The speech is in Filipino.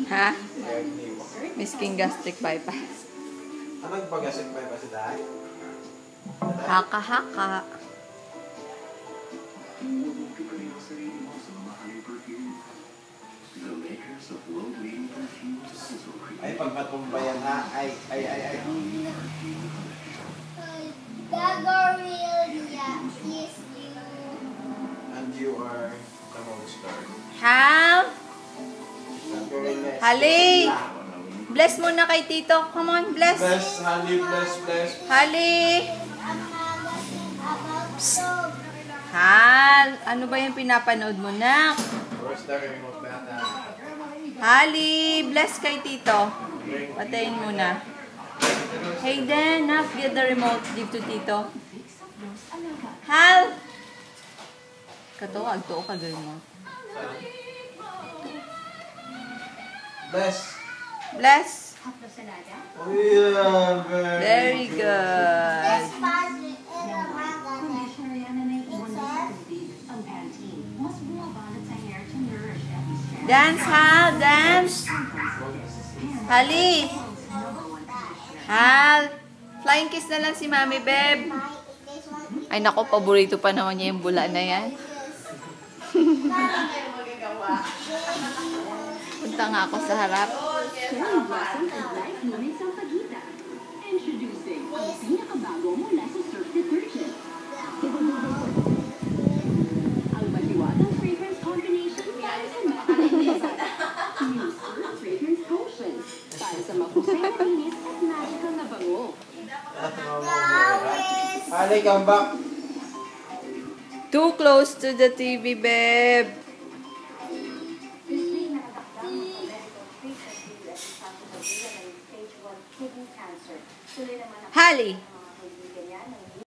Ha? Misking gastric bypass. Anong pag-gastric bypass si Dad? Haka-haka. Ay, pag matumbayan na, ay. Gagorelia is you. And you are the monster. Hal? Hali! Bless muna kay Tito. Come on, bless. Bless, Hali, bless. Hali! Ang magazine about dog. Hal, ano ba yung pinapanood mo na? Where's the remote bata? Hali, bless kay Tito. Patayin muna. Hayden, get the remote. Give to Tito. Hal! Katuwag to ka remote. Bless. Bless. Oh, yeah, Very good. This part in the magazine. It says, Dance, Hal, dance. Hali. Hal. Flying kiss na lang si Mami, Beb. this one. Ay, nako, paborito pa naman niya yung bula na yan. Punta nga ako sa harap. Hali, come back. Too close to the TV, Beb. Hali.